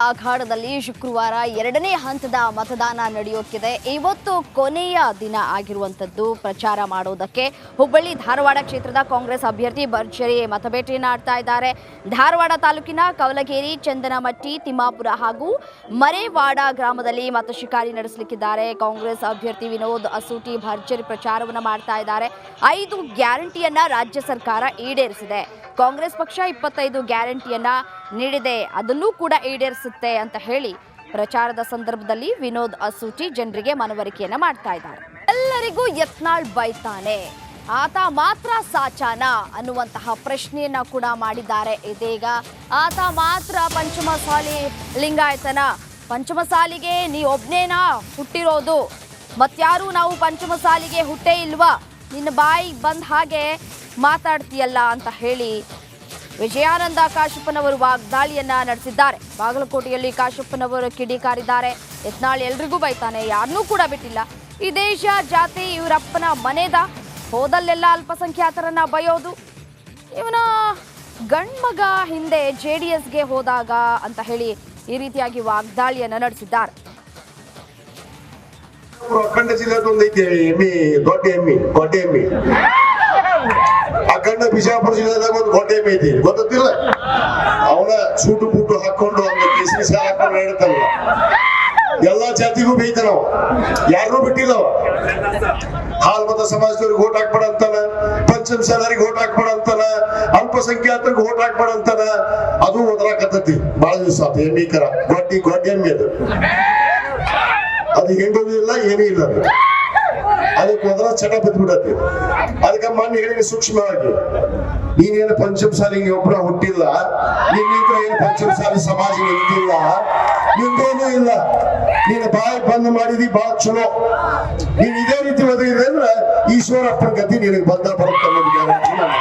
ಅಖಾಡದಲ್ಲಿ ಶುಕ್ರವಾರ ಎರಡನೇ ಹಂತದ ಮತದಾನ ನಡೆಯುತ್ತಿದೆ. ಇವತ್ತು ಕೊನೆಯ ದಿನ ಆಗಿರುವಂತದ್ದು ಪ್ರಚಾರ ಮಾಡೋದಕ್ಕೆ ಹುಬ್ಬಳ್ಳಿ ಧಾರವಾಡ ಕ್ಷೇತ್ರದ ಕಾಂಗ್ರೆಸ್ ಅಭ್ಯರ್ಥಿ ಭರ್ಜರಿ ಮತಬೇಟೆಯನ್ನು ಆಡ್ತಾ ಇದ್ದಾರೆ. ಧಾರವಾಡ ತಾಲೂಕಿನ ಕವಲಗೇರಿ, ಚಂದನಮಟ್ಟಿ, ತಿಮ್ಮಾಪುರ ಹಾಗೂ ಮರೇವಾಡ ಗ್ರಾಮದಲ್ಲಿ ಮತ ಶಿಕಾರಿ ನಡೆಸಲಿಕ್ಕಿದ್ದಾರೆ. ಕಾಂಗ್ರೆಸ್ ಅಭ್ಯರ್ಥಿ ವಿನೋದ್ ಅಸೂಟಿ ಭರ್ಜರಿ ಪ್ರಚಾರವನ್ನು ಮಾಡ್ತಾ ಇದ್ದಾರೆ. 5 ಗ್ಯಾರಂಟಿಯನ್ನ ರಾಜ್ಯ ಸರ್ಕಾರ ಈಡೇರಿಸಿದೆ. ಕಾಂಗ್ರೆಸ್ ಪಕ್ಷ 25 ಗ್ಯಾರಂಟಿಯನ್ನ ನೀಡಿದೆ, ಅದನ್ನೂ ಕೂಡ ಈಡೇರಿಸುತ್ತೆ ಅಂತ ಹೇಳಿ ಪ್ರಚಾರದ ಸಂದರ್ಭದಲ್ಲಿ ವಿನೋದ್ ಅಸೂಟಿ ಜನರಿಗೆ ಮನವರಿಕೆಯನ್ನ ಮಾಡ್ತಾ ಇದ್ದಾರೆ. ಎಲ್ಲರಿಗೂ ಯತ್ನಾಳ್ ಬೈತಾನೆ, ಆತ ಮಾತ್ರ ಸಾಚಾನ ಅನ್ನುವಂತಹ ಪ್ರಶ್ನೆಯನ್ನ ಕೂಡ ಮಾಡಿದ್ದಾರೆ. ಇದೀಗ ಆತ ಮಾತ್ರ ಪಂಚಮಸಾಲಿ ಲಿಂಗಾಯತನ, ಪಂಚಮಸಾಲಿಗೆ ನೀ ಒಬ್ನೇನಾ ಹುಟ್ಟಿರೋದು, ಮತ್ಯಾರು ನಾವು ಪಂಚಮಸಾಲಿಗೆ ಹುಟ್ಟೇ ಇಲ್ವಾ, ನಿನ್ನ ಬಾಯಿ ಬಂದ ಹಾಗೆ ಮಾತಾಡ್ತೀಯಲ್ಲ ಅಂತ ಹೇಳಿ ವಿಜಯಾನಂದ ಕಾಶಪ್ಪನವರು ವಾಗ್ದಾಳಿಯನ್ನ ನಡೆಸಿದ್ದಾರೆ. ಬಾಗಲಕೋಟೆಯಲ್ಲಿ ಕಾಶಪ್ಪನವರು ಕಿಡಿಕಾರಿದ್ದಾರೆ. ಯತ್ನಾಳ್ ಎಲ್ರಿಗೂ ಬೈತಾನೆ, ಯಾರನ್ನೂ ಕೂಡ ಬಿಟ್ಟಿಲ್ಲ. ಈ ದೇಶ ಜಾತಿ ಇವರಪ್ಪನ ಮನೆದ, ಹೋದಲ್ಲೆಲ್ಲ ಅಲ್ಪಸಂಖ್ಯಾತರನ್ನ ಬಯೋದು, ಇವನ ಗಂಡ್ಮಗ ಹಿಂದೆ JDSಗೆ ಹೋದಾಗ ಅಂತ ಹೇಳಿ ಈ ರೀತಿಯಾಗಿ ವಾಗ್ದಾಳಿಯನ್ನ ನಡೆಸಿದ್ದಾರೆ. ಅಖಂಡ ಜಿಲ್ಲೆದೊಂದೈತಿ ಎಮ್ಮಿ, ದೊಡ್ಡ ಎಮ್ಮಿ, ಕೊಟ್ಟೆ ಎಮ್ಮಿ. ಅಖಂಡ ಬಿಜಾಪುರ ಜಿಲ್ಲೆದಾಗ ಒಂದು ಕೊಟ್ಟೆ ಎಮ್ಮಿ ಐತಿ, ಗೊತ್ತಿಲ್ಲ. ಅವನ ಸೂಟು ಬೂಟು ಹಾಕೊಂಡು ಒಂದು ಕೇಸರಿ ಸಾಲ ಹಾಕೊಂಡು ಹೇಳ್ತಾನಲ್ಲ, ಎಲ್ಲಾ ಜಾತಿಗೂ ಬೈತಾನ, ಯಾರನ್ನೂ ಬಿಟ್ಟಿಲ್ಲ. ಹಾಲ್ ಮತ ಸಮಾಜದವ್ರಿಗೆ ಓಟ್ ಹಾಕ್ಬೇಡ ಅಂತಾನ, ಪಂಚಮಸಾಲರಿಗೆ ಓಟ್ ಹಾಕ್ಬೇಡ ಅಂತಾನ, ಅಲ್ಪಸಂಖ್ಯಾತರಿಗೆ ಓಟ್ ಹಾಕ್ಬೇಡ ಅಂತಾನ. ಅದು ಓದ್ರಾಕತ್ತತಿ ಬಹಳ ದಿವಸ ಆತ. ಎಮ್ಮಿ ಕರ ಗೊಡ್ಡಿ ಎಮ್ಮಿ ಅದು ಹೆಂಗೋದು ಇಲ್ಲ, ಏನೂ ಇಲ್ಲ. ಅದಕ್ಕೆ ಹೋದ್ರ ಚಟ ಬಿದ್ದ್ಬಿಡತ್ತೆ. ಅದಕ್ಕೆ ಮೊನ್ನೆ ಹೇಳಿ ಸೂಕ್ಷ್ಮವಾಗಿ, ನೀನೇನು ಪಂಚಮಸಾಲಿಗೆ ಒಬ್ಬರ ಹುಟ್ಟಿಲ್ಲ, ನಿನ್ನಿಂದ ಏನು ಪಂಚಮಸಾಲಿ ಸಮಾಜ ನಿಂತಿಲ್ಲ, ನಿಂದೇನೂ ಇಲ್ಲ. ನೀನು ಬಾಯಿ ಬಂದ್ ಮಾಡಿದಿ ಬಾಳ ಚಲೋ. ನೀನ್ ಇದೇ ರೀತಿ ಒದಗಿದೆ ಅಂದ್ರೆ ಈಶ್ವರಪ್ಪನ ಗತಿ ನಿನಗೆ ಬಂದ ಬರುತ್ತೆ ಅನ್ನೋದು ಗ್ಯಾರಂಟಿ ನಾನು.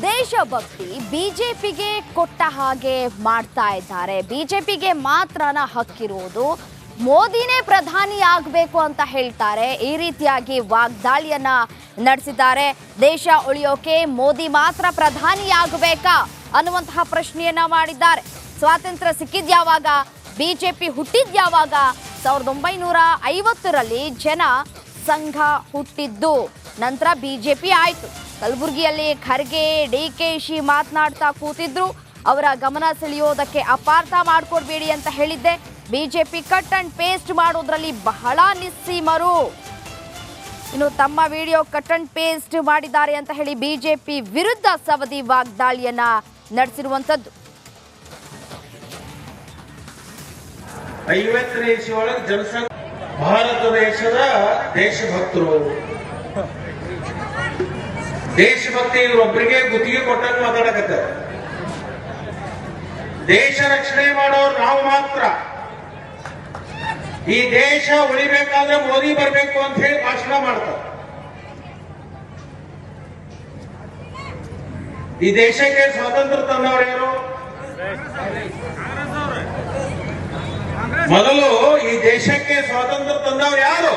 ದೇಶಭಕ್ತಿ ಬಿಜೆಪಿಗೆ ಕೊಟ್ಟ ಹಾಗೆ ಮಾಡ್ತಾ ಇದ್ದಾರೆ. ಬಿಜೆಪಿಗೆ ಮಾತ್ರನ ಹಕ್ಕಿರುವುದು, ಮೋದಿನೇ ಪ್ರಧಾನಿ ಆಗಬೇಕು ಅಂತ ಹೇಳ್ತಾರೆ. ಈ ರೀತಿಯಾಗಿ ವಾಗ್ದಾಳಿಯನ್ನ ನಡೆಸಿದ್ದಾರೆ. ದೇಶ ಉಳಿಯೋಕೆ ಮೋದಿ ಮಾತ್ರ ಪ್ರಧಾನಿ ಆಗಬೇಕಾ ಅನ್ನುವಂತಹ ಪ್ರಶ್ನೆಯನ್ನ ಮಾಡಿದ್ದಾರೆ. ಸ್ವಾತಂತ್ರ್ಯ ಸಿಕ್ಕಿದ್ಯಾವಾಗ, ಬಿಜೆಪಿ ಹುಟ್ಟಿದ್ಯಾವಾಗ? 1950ರಲ್ಲಿ ಜನ ಸಂಘ ಹುಟ್ಟಿದ್ದು, ನಂತರ ಬಿಜೆಪಿ ಆಯ್ತು. ಕಲಬುರಗಿಯಲ್ಲಿ ಖರ್ಗೆ, DKಶಿ ಮಾತನಾಡ್ತಾ ಕೂತಿದ್ರು. ಅವರ ಗಮನ ಸೆಳೆಯೋದಕ್ಕೆ ಅಪಾರ್ಥ ಮಾಡ್ಕೊಡ್ಬೇಡಿ ಅಂತ ಹೇಳಿದ್ದೆ. ಬಿಜೆಪಿ ಕಟ್ ಅಂಡ್ ಪೇಸ್ಟ್ ಮಾಡೋದ್ರಲ್ಲಿ ಬಹಳ ನಿಸ್ಸೀಮರು. ಇನ್ನು ತಮ್ಮ ವಿಡಿಯೋ ಕಟ್ ಅಂಡ್ ಪೇಸ್ಟ್ ಮಾಡಿದ್ದಾರೆ ಅಂತ ಹೇಳಿ ಬಿಜೆಪಿ ವಿರುದ್ಧ ಸವದಿ ವಾಗ್ದಾಳಿಯನ್ನ ನಡೆಸಿರುವಂತದ್ದು. 50ನೇ ಇಸ್ವಿಯೊಳಗೆ ಜನಸಂಖ್ಯೆ ಭಾರತ ದೇಶದ ದೇಶಭಕ್ತರು, ದೇಶಭಕ್ತಿ ಒಬ್ಬರಿಗೆ ಗುತ್ತಿಗೆ ಕೊಟ್ಟಂಗೆ ಮಾತಾಡಕತ್ತಾರೆ. ದೇಶ ರಕ್ಷಣೆ ಮಾಡೋರು ನಾವು ಮಾತ್ರ. ಈ ದೇಶ ಉಳಿಬೇಕಾದ್ರೆ ಮೋದಿ ಬರಬೇಕು ಅಂತ ಹೇಳಿ ಭಾಷಣ ಮಾಡ್ತಾರೆ. ಈ ದೇಶಕ್ಕೆ ಸ್ವಾತಂತ್ರ್ಯ ತಂದವರು ಯಾರು? ಮೊದಲು ಈ ದೇಶಕ್ಕೆ ಸ್ವಾತಂತ್ರ್ಯ ತಂದವರು ಯಾರು?